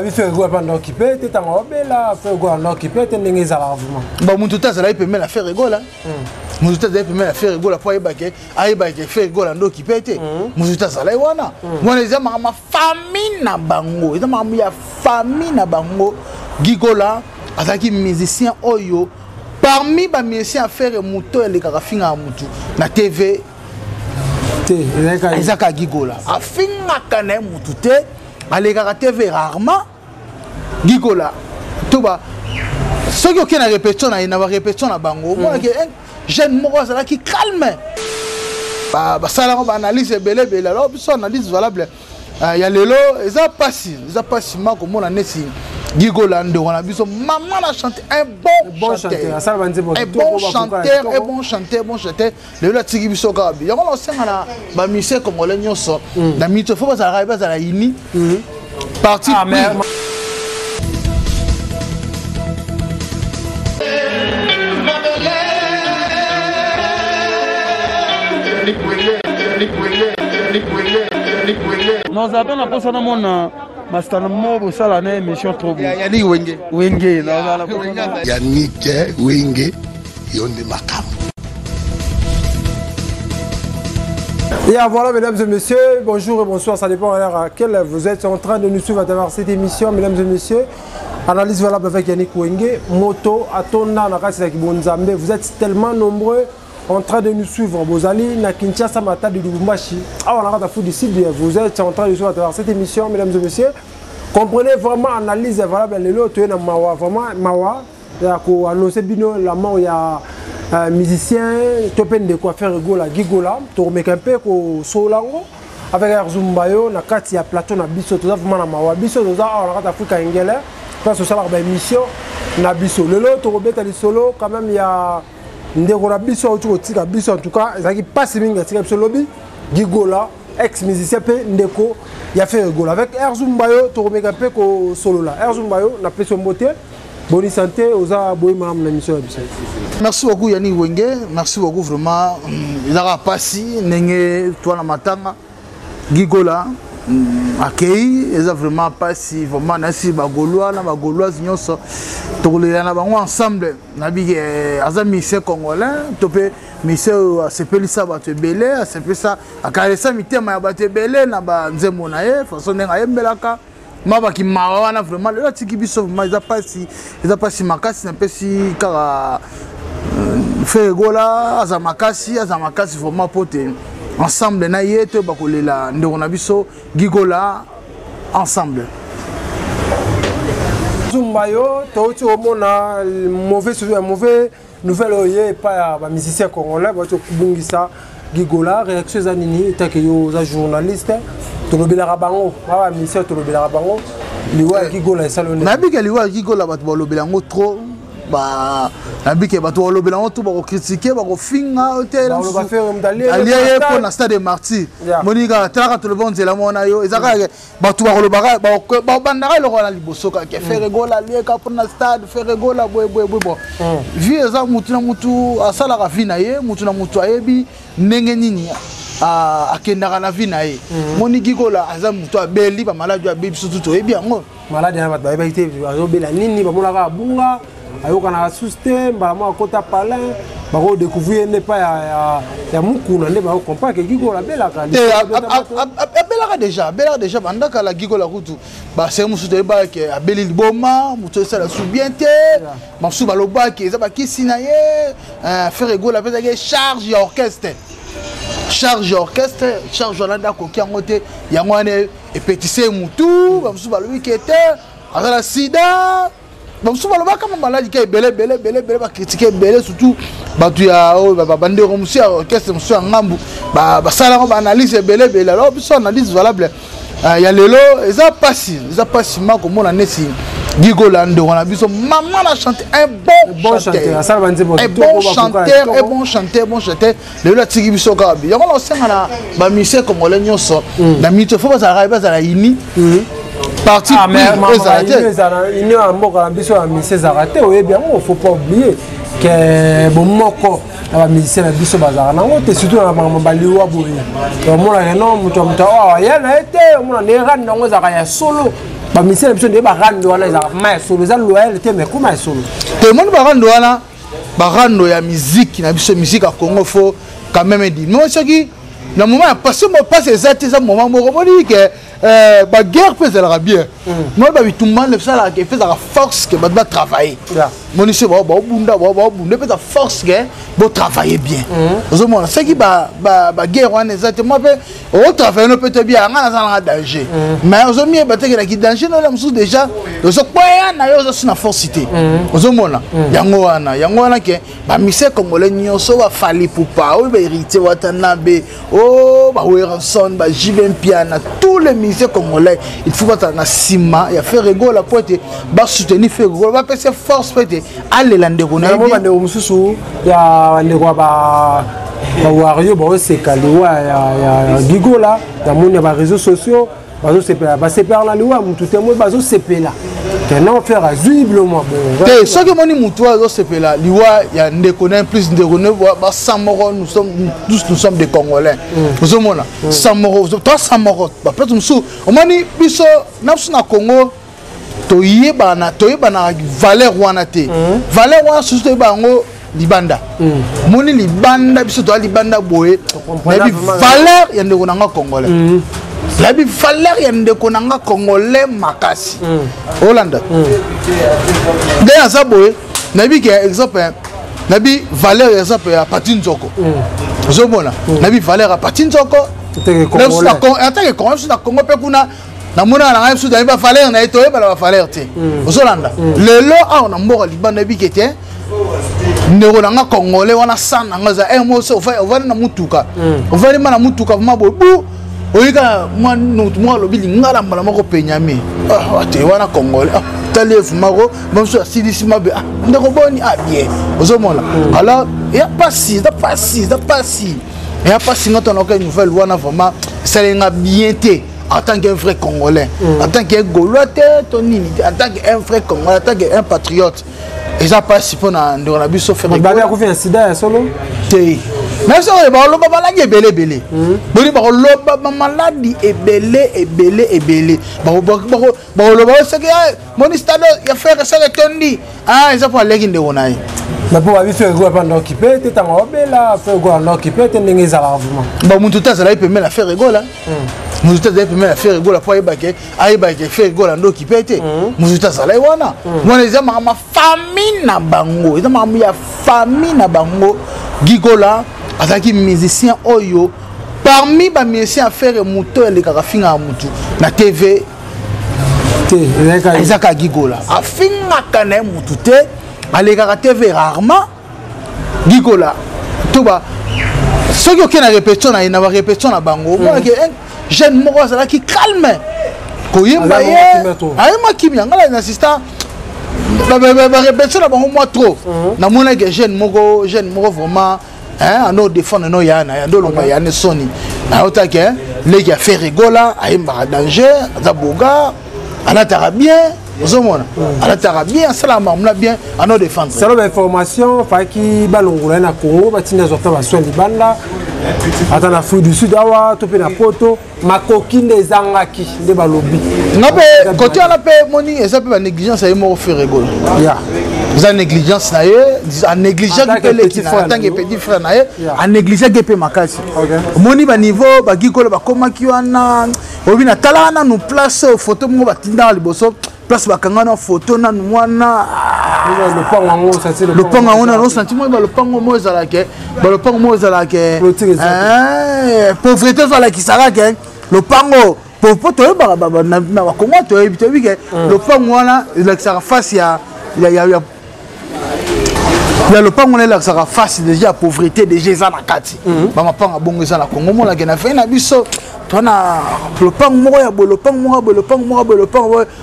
Il fait quoi pendant occupé, t'es en là, fait quoi pendant occupé, t'es n'engagé à l'argent. Bon, mon tout ça là, il peut même la faire rigoler. Mon tout ça là, il peut même la faire rigoler pour y baquer, aïe baquer, faire rigoler pendant occupé. Mon tout ça là, il wana. Moi les amis, ma famille na bango, ils ont ma famille na bango. Gigola, azaki musicien oyo. Parmi les musiciens à faire moto et les carafins à moto, na TV. Ezaka Gigola. Afinga kana moto te. Aléga TV rarement Gigola toba ceux qui ont répétition na répétition na bango moi que jeune moko ça qui calme ba sala ko analyse belé alors biso analyse valable ya lelo eza passif mako mona nesi Gigola ndo wana biso maman a chanté un bon chanteur le la tiki biso kabi ya ko senga na ba musicien congolais nyonso na mito faut pas za ini parti Nous avons la personne mon Mastana Mobo sala na émission trop bon. Yannick Wenge. Wenge Yannick Wenge yonde makam. Et voilà, mesdames et messieurs, bonjour et bonsoir, ça dépend à l'heure à laquelle vous êtes en train de nous suivre à travers cette émission, mesdames et messieurs. Analyse valable avec Yannick Wenge, Moto, Atona, Nakasi Kibonzambe. Vous êtes tellement nombreux en train de nous suivre. Bozali, na Kinshasa, Mata de Lubumbashi. Ah, on a un fou d'ici. Vous êtes en train de suivre à travers cette émission, mesdames et messieurs. Comprenez vraiment analyse valable. Les lots, tu es dans Mawa, vraiment Mawa. Il y a annoncé bino la main, il y a musicien, topen de quoi faire Gigola, Gigola, tu remets un peu au Solango. Avec Arzumbayo, na Kati, il y a plateau, na Bisso, tout ça, vraiment na Mawa. Bisso, tout ça, on a un Afrique Ingele. Parce que ça, il y a une émission, na Bisso. Le lot, tu remets à solo, quand même, il y a. Ndekora biso autour tika biso en tout cas ezaki passe minga tika biso lobby Gigola ex musicien pe ndeko ya fait Gigola avec Erzumbayo to remeka pe ko solo là Erzumbayo na peso mbote bonne santé oza boy madame la mission biso. Merci beaucoup Yannick Wenge, merci beaucoup vraiment il a passé nenge toi na matanga Gigola accueil ils a vraiment passé vraiment nasi bagolois na bagoloises nyonso tokolela na bango ensemble na bige azami se congolais topé mise asepelisa bato ebele asepelisa akaresa mitema ya bato ebele na banzembo na ye façon ndenge ayembelaka mabaki mawa wana vraiment lelo atiki biso vraiment eza pasi makasi na pesi kaka fe Gigola aza makasi vraiment pote ensemble na ye to bakolela ndeko na biso Gigola ensemble. Zumbayo, tu as mauvais nouvelle oye pas un musicien congolais, tu as Gigola, réaction zanini, tu as journaliste, tu as Rabango, un musicien tu as Rabango, liwa Gigola est salonné. Nabi que liwa Gigola va te Lobelango trop. Bah nabi ke bato Lobelango tout ba critiquer ba finga hôtel on va faire allié pour na stade des martyrs monika tala to le bon zela mona yo ezaka bato ba lobaka ba bandara le roi liboso ka ke faire Gigola lié ka pour na stade faire Gigola bon vie eza mutu na mutu asala ka vie na ye mutu na mutu ayebi ndenge nini akendaka na vie na ye moni Gigola aza mutu abeli ba maladi abebi surtout to yebi yango maladi na bato ba ite azobela nini ba molaka bunga ayoka na suste mbala kota palin bako découvrir ne pas ya mukuna ne ba comprendre que Gigola belaka déjà bandaka la Gigola kutu ba c'est musu te ba ke abeli liboma mutu ça la soubiente masu baloba ke za ba kisina ye faire Gigola pesa ke charge orchestre charge Holanda ko ki ngote yango ane epetise mutu ba musu balobi ke te azala sida. Donc souvent le bas comme malade qui est belé ba critiquer belé surtout ba tu ya ba bande comme si orchestre monsieur ngambu ba sala ba analyse belé alors biso analyse valable ya lelo eza passif mako mona nesi Gigola ndo wana biso maman a chanté un bon chanteur le la tiki biso kabi ya ko senga na ba musicien congolais nyonso na mito faut ba za ini parti il n'y a pas de raté, il ne faut pas oublier que bon moko la musicien na biso bazara nango te surtout na baliwa boye to mona non muto muto oh ya na été mona ne ran nango zaka ya solo ba misel biso de ba rando wana za ma solo za loyauté mais comment solo tout le monde ba rando wana ba rando ya musique na biso musique à Congo faut quand même dire moi ce qui na moment parce que moi passe exact ça moment mo dit que ba guerre peut ça bien moi ba bitumba le ça là qui fait la force que ba travailler mon ici ba bunda peut la force que ba travailler bien aux monde ce qui ba guerre on exactement peut au travailler peut être bien en danger mais aux hommes ba te que danger non là déjà aux quoi na yo ça na force cité aux monde yango wana que ba mise congolais nyonso ba fali poupa o ba hérité watanabe o ba Weranson ba Jivin Piana tous les musiciens congolais il faut pas na sima ya faire rigoler pour être ba soutenir faire rigoler ba passer force pour être aller la ndeko na ba ndeko mususu ya ndeko ba wario ba sekaliwa ya gigola ya moni ba réseaux sociaux bazo sepela ba sepela na liwa mutu temo bazo sepela non faire aziblement bon te ce que moni mutu bazo sepela liwa ya ndeko na plus ndeko ne ba samoro nous sommes des congolais vous mona samoro toi samoro ba peut musu moni biso na Congo toyeba na valeur wana te valeur wana surtout bango libanda moni libanda biso to libanda boye na bi valeur ya ndeko na congolais la bi valeur ya ndeko na congolais makasi Hollande d'ailleurs ça boye na bi exemple na bi valeur exemple ya Patinzoko zomona na bi valeur ya Patinzoko en tant que congolais na Congo pe kuna na mona na ngapi suda ba valeur na etoye ba valeur te ozolanda lelo a na mboka libanda bi kete ndeko na congolais wana sana ngaza moso ovani na mutuka ovani na mutuka mabo bu oyika moi lobi lingala mbala moko penyame ate wana congolais talef mako mamso sidisi mabe ndeko boni bien ozomona alors il y a pas si il y a pas si notre nouvelle wana vraiment ça lenga bien té en tant qu'un vrai Congolais, en tant qu'un Gaulois, en tant qu'un vrai Congolais, en tant qu'un patriote. Et ça passe pour nous bus faire des choses. Un incident solo. Mais ça va le baba la belé belé. Boni ba lo baba maladie et belé. Ba le baba c'est que mon stade il a fait ça le tondi. Ah ils ont pas les guinde onai. Mais pour avoir fait quoi pendant occupé, tu t'en là, faire quoi en occupé, tu n'es pas argument. Ba mon tout ça là il peut même la faire rigoler. Muzuta za pemela faire rigola po ayebake faire rigola ndo kipete muzuta za lai wana mwana eza ma famille na bango eza ma ya famille na bango gigola azaki musicien oyo parmi ba musiciens faire moto le karafinga mutu na TV ezaka gigola afinga kana mutu te aleka TV rarement gigola toba soki okena répétition na ba répétition na bango moi jeune moko qui calme koyemba ye ayema kimia ngala na assistant ba répétition na bango moi trop na mona que jeune moko vraiment hein no défendre no yana ya ndolonga ya ne soni na otake les qui a fait rigola ayemba danger za boga anatara bien ozomona anatara bien salama mna bien ano défendre c'est l'information fa ki balongola na Congo batina zota ba soin libanda ata na Afrique du Sud awa to pe na poto makoki ndezangaki nde balobi ngape côté ala pe moni eza pe ba négligence ay mo faire rigola ya za négligence na ye a négliger que les qui en tant que petit frère na ye a négliger que pe makasi moni ba niveau ba gikolo ba komaki wana obina talana no place photo mo batinda liboso place bakangana photo na mwana le pango ça c'est le pango on a sentiment le pango mo ezala ke pauvreté ezala ki sara ke le pango pour to ba na Congo to ebite que le pango wana ezala sara face ya le pango là ça face déjà pauvreté déjà za na kati ba mapanga bongo za na Congo mo la ke na fait na biso tona le pango mo ya le pango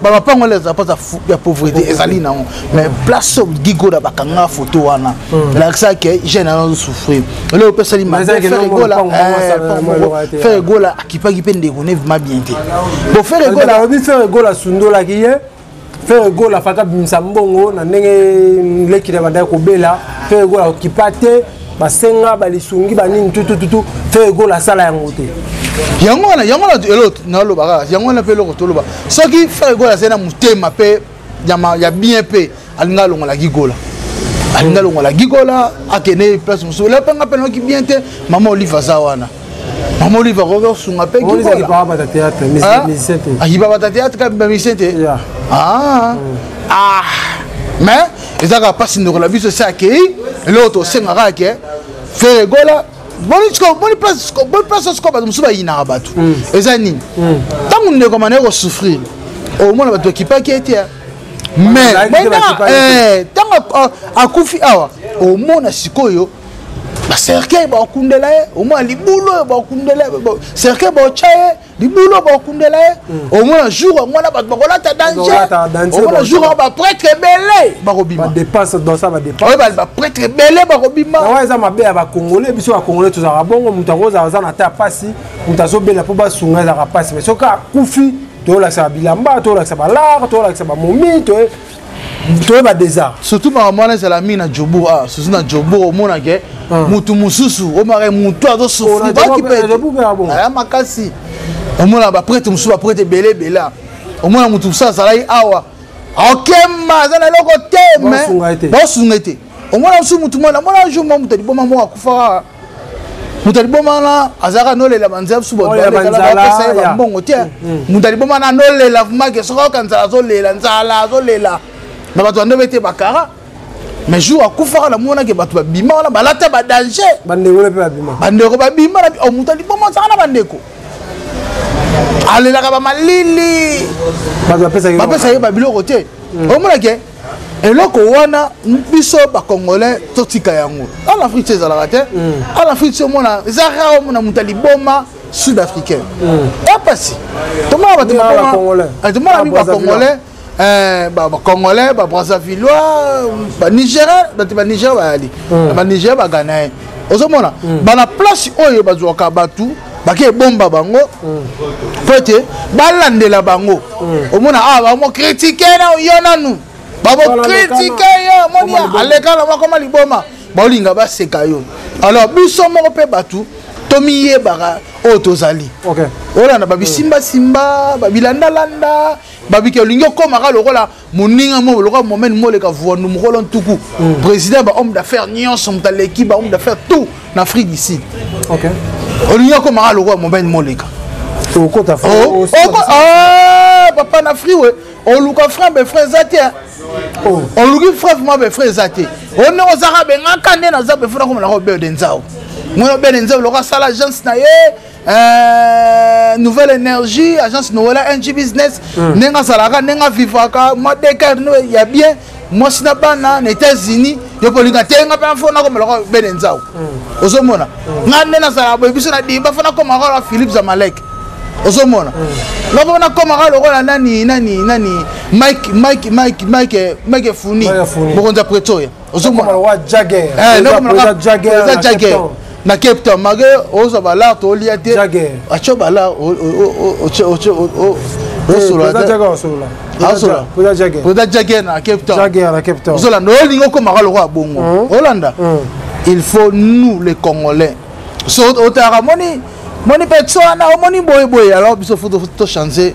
ba mapango les pas ya pauvreté ezali na mais place gigo da bakanga photo wana la ça que jeune souffrir le personne ma faire gola akipaki pende ko ne vraiment bien té bon faire gola sundola ki faire gola faka bimsa mbongo na ndenge lekile banda ko bela faire gola kipate basenga balisungi banini tutu faire gola sala yango te yango na elot na lo baka yango na pe lo to lo ba soki frère gola c'est na mutema pe ya bien pe alinga longo la gigola alinga longo la gigola akene place muso la panga pe no ki bien te maman Oliva zawana maman Oliva ko sunga pe gigola ki ba ba théâtre musicien te ah ba ba théâtre ka musicien te mais ezaka pasi ndoko la biso sa ke l'autre sengaka ke frère gola Boni place ce qu'on va nous faire ina abatu. Ezani. Tant on ne comment on souffrir. Au moins on va qui pas qui était. Mais tant à kufi awa. Au moins na sikoyo. Ba cercueil ba kundela au moins libulo ba kundela cercueil ba chaye libulo ba kundela au moins un jour moi na ba kola ta danger. Au moins un jour ba prêtre belé ba robima. Ba dépasse dans ça ba dépasse. Ouais ba prêtre belé ba robima. Ouais ça ma be ba congolais biso ba congolais tous za bongo mutaroza za na ta pasi mutazo bela po ba sunga za pasi mais soka kufi to la sa bilamba to la sa balar to la sa ba momi to ba désert surtout ma maman c'est la mine à Djobo c'est na Djobo au monde que mutu mususu o mare mutu azo souffrir ba ki peut aya makasi au monde ba prêtre musu ba prêtre belé bela au monde mutu ça salai awa okema za na loko te mais ba sungete au monde musu mutu mona mona jour mutu di boma mo akufa mutu di boma na azaka no le la banza su bo la pesa ba mbongo te mutu di boma na no le la vumake soko kanza zo lela nzala zo lela na bato ande bete bakara mais jour akufaka na mona ke bato babima wala balata ba danger bandeko le pe babima bandeko babima na o mutali bomo sana bandeko alela ka ba malili bato pesa ye babiloko te o mona ke eloko wana biso ba congolais totika yango en Afrique c'est la raté en Afrique c'est mona zara o mona mutali boma sud-africain et passé tout le monde ba congolais tout le monde ba congolais Congolais, Brazzavillois, Nigérien, Niger ali, Niger Ghanéen. Ozomona, na place oyo bazwaka batu, bake bomba bango. Peut-être balandela bango. Omona ba critiquer na yona nu. Babo critiquer yo monia aleka na makoma liboma. Baolinga ba seka yo. Alors biso moko pe batu tomiye bara otozali. OK. Ola na babisimba simba, babilanda landa. Babike olingo komaka lokola moninga mo lokola moment mo ka voandu mokolo ntuku président ba homme d'affaires nyonso mtaleki ba homme d'affaires tout en Afrique ici. OK. Olingo komaka lokola moment mo leka. Okota fa. Papa na Afrique we on luka frère be frère zaté. On luki frère moi be frère zaté. On ne ozaka be ngaka nde na zabe frère comme la robe de nzao. Moi be nzao lokola sala agence na ye nouvelle énergie agence Noël NG business nenga salaka nenga vivaka moi décarne ya bien moi sinabana na États-Unis yo polinga tenga pa fona comme la benenzao ozomona ngane na sala biso na dimba fona comme la Philippe Zamalek ozomona loko na comme la nani Mike Funi bokonza pretoria ozomona wa Jagger Jagger na Cape Town mage oza bala to liate acho bala Jagger na Cape Town ozola no lingo ko makalo ko bongo Hollanda il faut nous les Congolais so otara moni petsoana moni boy alors biso faut changer.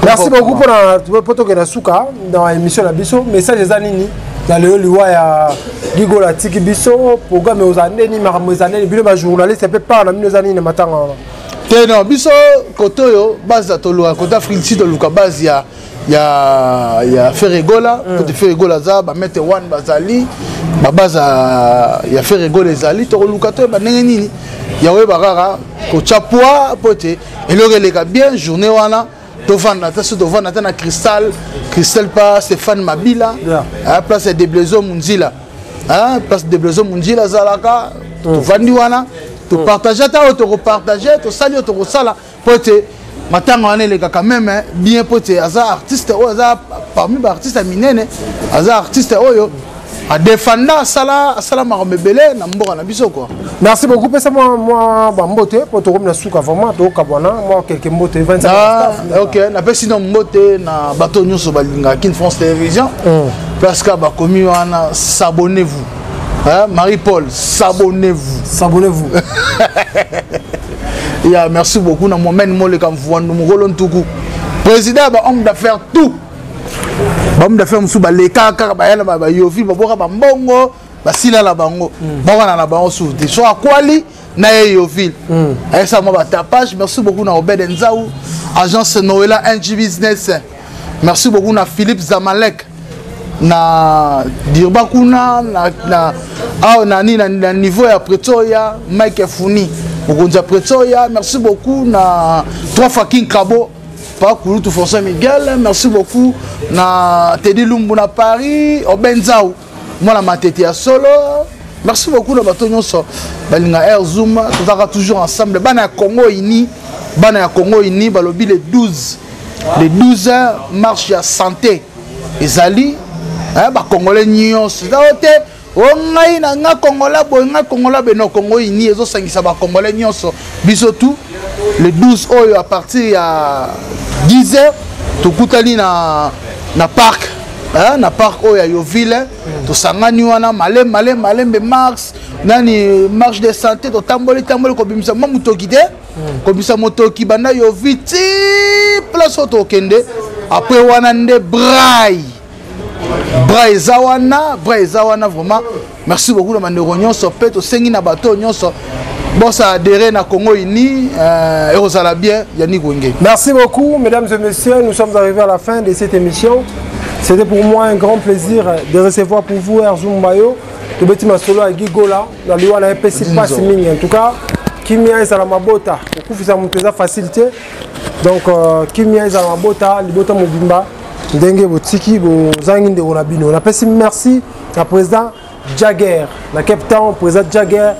Merci beaucoup pour to que suka dans l'émission la biso message des anini dans le liwa ya Gigola tiki biso programme aux années ni makambo aux années bino ba journaliste peut pas na mino années na matanga te non biso kotoyo base to lo kota Afrique to luka base ya Ferregola côté Ferregola za ba mettre one bazali ba base ya Ferregola ezali to luka to ba ndenge nini yawe bakara ko chapwa pote eloreleka bien journée wana Tovana, Tovana, Tana Cristal pas Stéphane Mabila, à place de Blaiseau Munzila, place de Blaiseau Munzila Zalaka, Tovaniwana, tu partages, tu repartages, tu salues, tu resala, pote, maintenant on est les gars quand même bien pote, Aza artiste, Aza parmi les artistes minene, Aza artiste Oyo. À défendre sala marmebele na mboka na biso quoi. Merci beaucoup pesa moi mbote pour to na suka vraiment to kabwana moi quelques mbote 25 OK na pesi no mbote na bato nyonso balinga Kin France Télévision parce que ba komi wana s'abonnez-vous Marie-Paul s'abonnez-vous Ya merci beaucoup na moment mole kam vuandu mukolo ntuku. Président ba homme d'affaires tout. Ba homme d'affaires musu ba leka kaka ba yala ba yofi ba boka ba mbongo ba sila la bango. Ba wana na bango sou. Te so akwali na yofi. Esa mo ba tapage. Merci beaucoup na Obed Nzaou, agence Noëlla NG Business. Merci beaucoup na Philippe Zamalek. Na dirba kuna na niveau ya Pretoria Mike Funi Mokonza Pretoria. Merci beaucoup na trois fucking Kabo pas Kouloutou François Miguel. Merci beaucoup na Teddy Lumbu na Paris Obenzao moi la matete ya solo. Merci beaucoup na bato nyonso balinga Air Zoom tozaka toujours ensemble bana ya Congo ini balobi le 12 marche ya santé ezali ba Congolais nyonso daote ongai na nga Congolais beno Congo ini ezo sangisa ba Congolais nyonso biso tout le 12 oyo à partir ya 10h tukutali na parc na parc oyo ya Yoville to sangani wana malembe mars nani marche de santé to tamboli ko bimisa mamutoki te ko bimisa motoki banda Yoviti place auto kende après wana nde Braille Zawana vraiment merci beaucoup na mandeko nyonso pe to sengi na bato nyonso bossa adhéré na Congo Uni erozala bien Yannick Wenge. Merci beaucoup mesdames et messieurs, nous sommes arrivés à la fin de cette émission. C'était pour moi un grand plaisir de recevoir pour vous Erzoum Mayo to beti masolo à Gigola na liwa na epesi passe mingi en tout cas kimia ezala mabota okufisa muteza facilité donc kimia ezala mabota libota mobimba ndenge botiki bo zangi nde ona bino na pesi merci na président Jagger na Cape Town président Jagger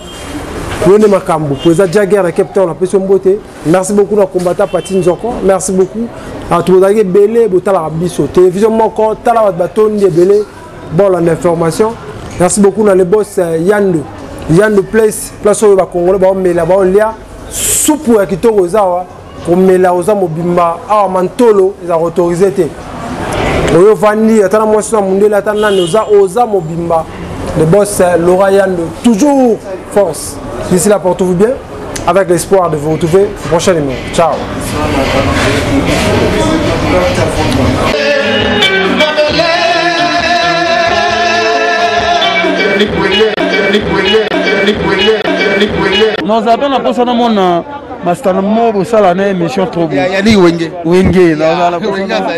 Lone Makambo président Jagger na Cape Town na pesi mbote merci beaucoup na combattant Pati Nzoko merci beaucoup à tout le monde belé botala biso télévision moko tala bato ndi belé bon l'information merci beaucoup na le boss Yando place oyo ba Congolais ba mela ba lia soupu ya kitoko zawa ko mela oza mobimba awa mantolo za autorisé te oyo vandi atana mwasi na mundela atana oza mobimba le boss Laura Yando toujours force d'ici là portez-vous bien avec l'espoir de vous retrouver au prochain numéro. Ciao. Non, ça n'a pas ça mon master mo bosala na émission trop bien. Yannick Wenge.